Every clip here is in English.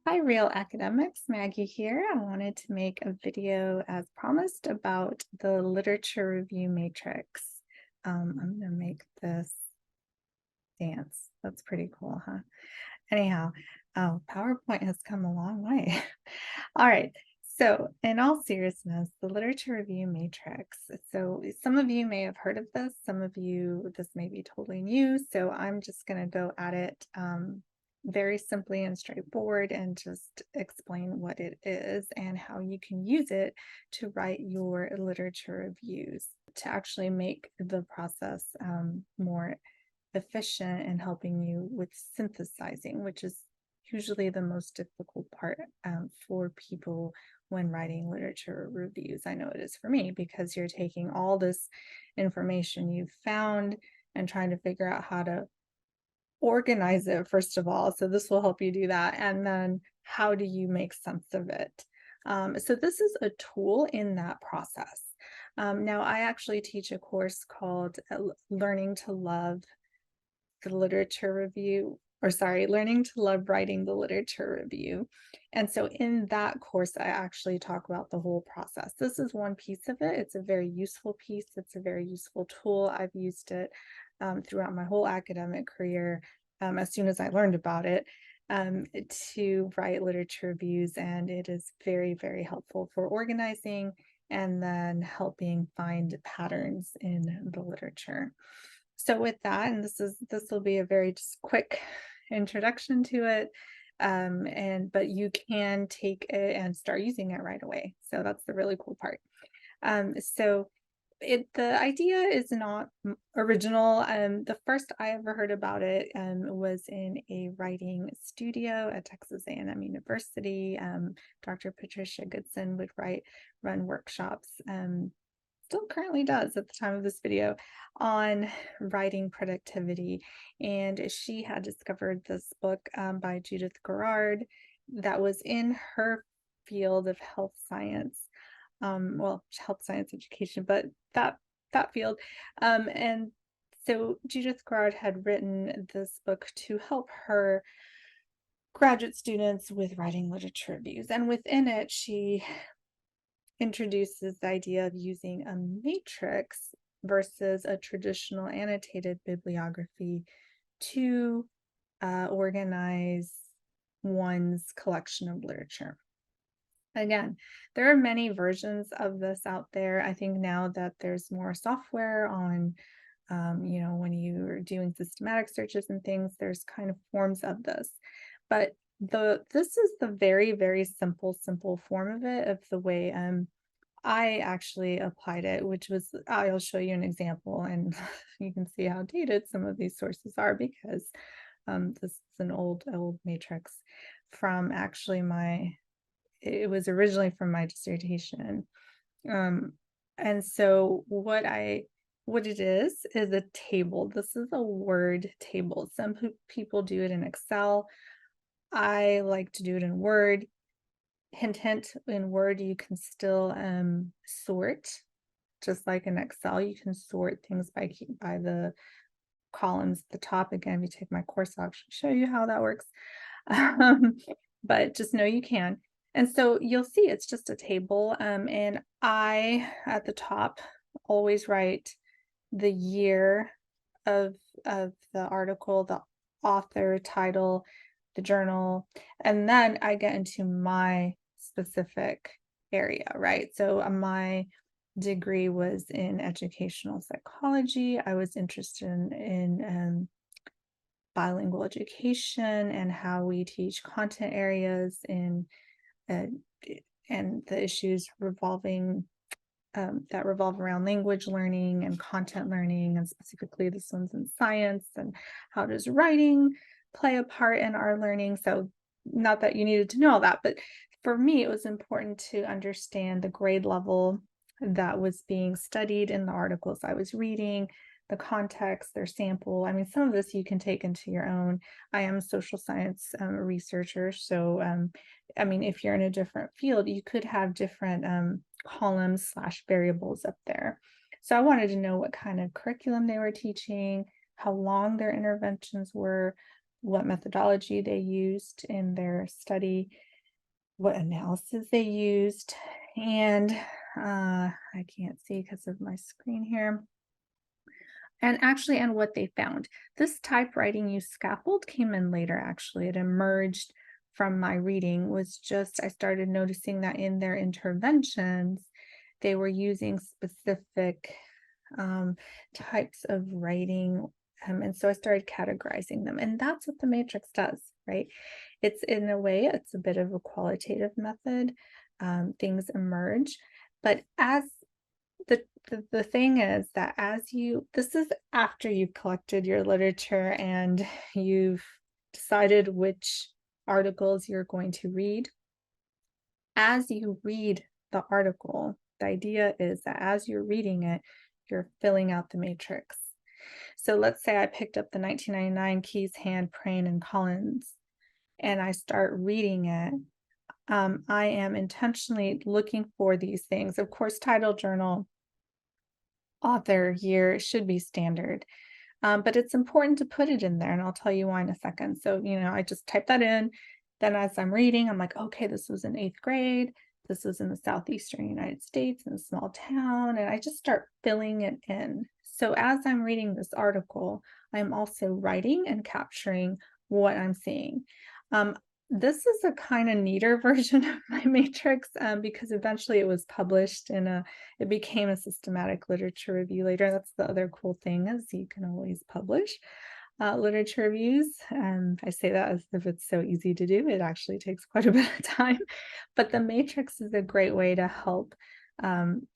Hi, Real Academics. Maggie here. I wanted to make a video as promised about the literature review matrix. I'm going to make this dance. That's pretty cool, huh? Anyhow, oh, PowerPoint has come a long way. All right. So, in all seriousness, the literature review matrix. So, some of you may have heard of this, some of you, this may be totally new. So, I'm just going to go at it very simply and straightforward and just explain what it is and how you can use it to write your literature reviews to actually make the process more efficient in helping you with synthesizing, which is usually the most difficult part for people when writing literature reviews. I know it is for me because you're taking all this information you've found and trying to figure out how to organize it, first of all. So this will help you do that. And then how do you make sense of it? So this is a tool in that process. Now, I actually teach a course called Learning to Love the Literature Review, or sorry, Learning to Love Writing the Literature Review. And so in that course, I actually talk about the whole process. This is one piece of it. It's a very useful piece. It's a very useful tool. I've used it throughout my whole academic career as soon as I learned about it to write literature reviews. And it is very, very helpful for organizing and then helping find patterns in the literature. So with that, and this will be a very just quick introduction to it. But you can take it and start using it right away. So that's the really cool part. So the idea is not original. The first I ever heard about it was in a writing studio at Texas A&M University. Dr. Patricia Goodson would run workshops. Still currently does at the time of this video on writing productivity. And she had discovered this book by Judith Garrard that was in her field of health science, well, health science education, but that field. And so Judith Garrard had written this book to help her graduate students with writing literature reviews. And within it, she introduces the idea of using a matrix versus a traditional annotated bibliography to organize one's collection of literature. Again, there are many versions of this out there. I think now that there's more software on, when you're doing systematic searches and things, there's kind of forms of this. But this is the very, very simple form of it, of the way I actually applied it, which was, I'll show you an example and you can see how dated some of these sources are because this is an old matrix from actually it was originally from my dissertation. And so what it is a table. This is a word table. Some people do it in Excel. I like to do it in Word. Hint, hint, in Word, you can still sort, just like in Excel, you can sort things by the columns at the top. Again, if you take my course, I'll actually show you how that works. But just know you can. And so you'll see it's just a table. And I, at the top, always write the year of the article, the author, title, the journal, and then I get into my specific area, right? So my degree was in educational psychology. I was interested in bilingual education and how we teach content areas uh, and the issues that revolve around language learning and content learning, and specifically this one's in science, and how does writing play a part in our learning. So not that you needed to know all that, but for me, it was important to understand the grade level that was being studied in the articles I was reading, the context, their sample. I mean, some of this you can take into your own. I am a social science researcher, so I mean, if you're in a different field, you could have different columns / variables up there. So I wanted to know what kind of curriculum they were teaching, how long their interventions were, what methodology they used in their study, what analysis they used, and I can't see because of my screen here. And what they found. This typewriting use scaffold came in later, actually. It emerged from my reading, was just, I started noticing that in their interventions, they were using specific types of writing. And so I started categorizing them. And that's what the matrix does, right? It's, in a way, it's a bit of a qualitative method. Things emerge. But as the thing is that this is after you've collected your literature and you've decided which articles you're going to read. As you read the article, the idea is that as you're reading it, you're filling out the matrix. So let's say I picked up the 1999 Keyes, Hand, Prane, and Collins, and I start reading it. I am intentionally looking for these things. Of course, title, journal, author, year should be standard. But it's important to put it in there, and I'll tell you why in a second. So, I just type that in. Then as I'm reading, I'm like, okay, this was in 8th grade. This was in the southeastern United States in a small town. And I just start filling it in. So as I'm reading this article, I'm also writing and capturing what I'm seeing. This is a kind of neater version of my matrix because eventually it was published it became a systematic literature review later. That's the other cool thing, is you can always publish literature reviews. I say that as if it's so easy to do. It actually takes quite a bit of time, but the matrix is a great way to help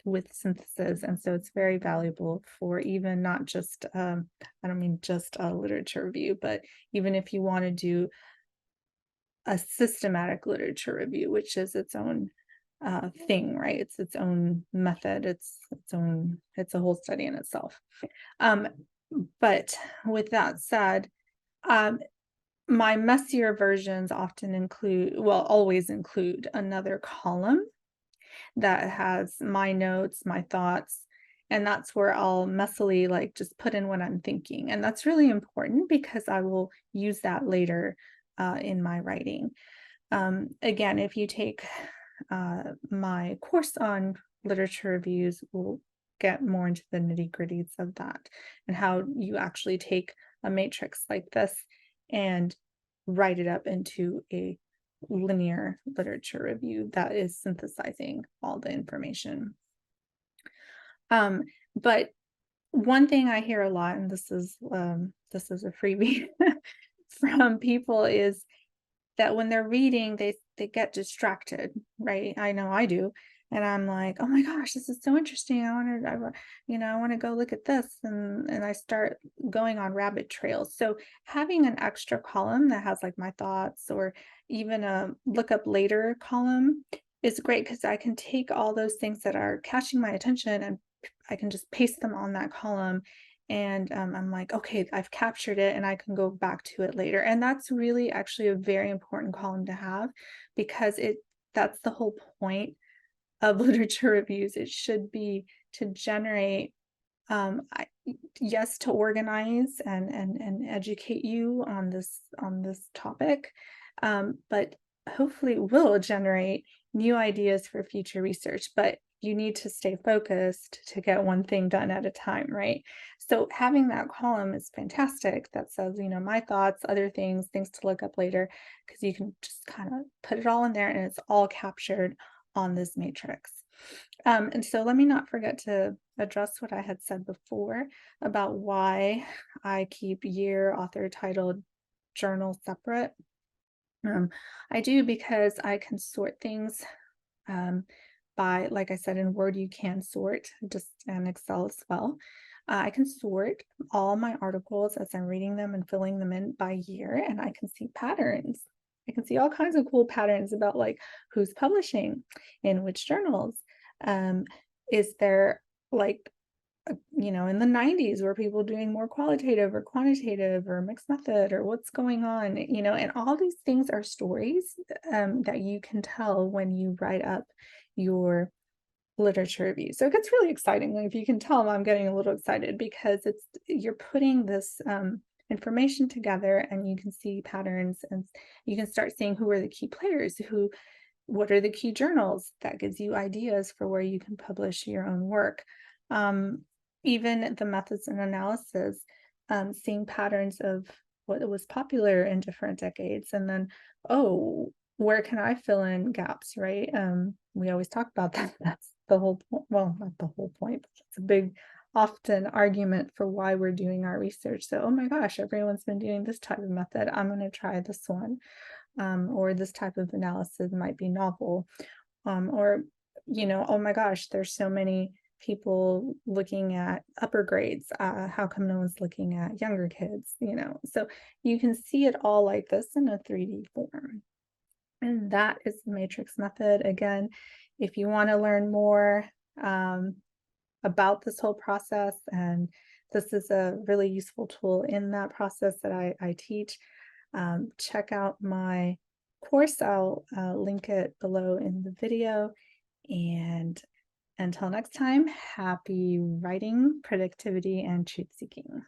with synthesis. And so it's very valuable for even not just, I don't mean just a literature review, but even if you want to do a systematic literature review, which is its own thing, right? It's its own method. It's a whole study in itself. But with that said, my messier versions often always include another column that has my notes, my thoughts, and that's where I'll messily just put in what I'm thinking. And that's really important because I will use that later in my writing. Again, if you take my course on literature reviews, we'll get more into the nitty-gritties of that and how you actually take a matrix like this and write it up into a linear literature review that is synthesizing all the information. But one thing I hear a lot, and this is a freebie from people, is that when they're reading, they get distracted, right? I know I do. And I'm like, oh my gosh, this is so interesting. I want to go look at this. And I start going on rabbit trails. So having an extra column that has my thoughts, or even a look up later column, is great because I can take all those things that are catching my attention and I can just paste them on that column. And I'm like, okay, I've captured it and I can go back to it later. And that's really actually a very important column to have, because that's the whole point of literature reviews. It should be to generate, yes, to organize and educate you on this topic, but hopefully will generate new ideas for future research. But you need to stay focused to get one thing done at a time, right? So having that column is fantastic. That says, my thoughts, other things to look up later, because you can just kind of put it all in there and it's all captured on this matrix. And so let me not forget to address what I had said before about why I keep year, author, title, journal separate. I do because I can sort things by, like I said, in Word, you can sort, just in Excel as well. I can sort all my articles as I'm reading them and filling them in by year, and I can see patterns. I can see all kinds of cool patterns about who's publishing in which journals. Is there in the 90s, were people doing more qualitative or quantitative or mixed method, or what's going on, and all these things are stories that you can tell when you write up your literature review. So it gets really exciting. If you can tell, I'm getting a little excited because you're putting this information together, and you can see patterns, and you can start seeing who are the key players, what are the key journals. That gives you ideas for where you can publish your own work. Um, Even the methods and analysis, seeing patterns of what was popular in different decades, and then, oh, where can I fill in gaps, right? We always talk about that. That's the whole well, not the whole point, but it's a big, often argument for why we're doing our research. So, oh my gosh, everyone's been doing this type of method. I'm going to try this one. Or this type of analysis might be novel. Or, oh my gosh, there's so many people looking at upper grades. How come no one's looking at younger kids? So you can see it all like this in a 3D form. And that is the matrix method. Again, if you want to learn more about this whole process, and this is a really useful tool in that process that I teach, check out my course. I'll link it below in the video. And until next time, happy writing, productivity, and truth seeking.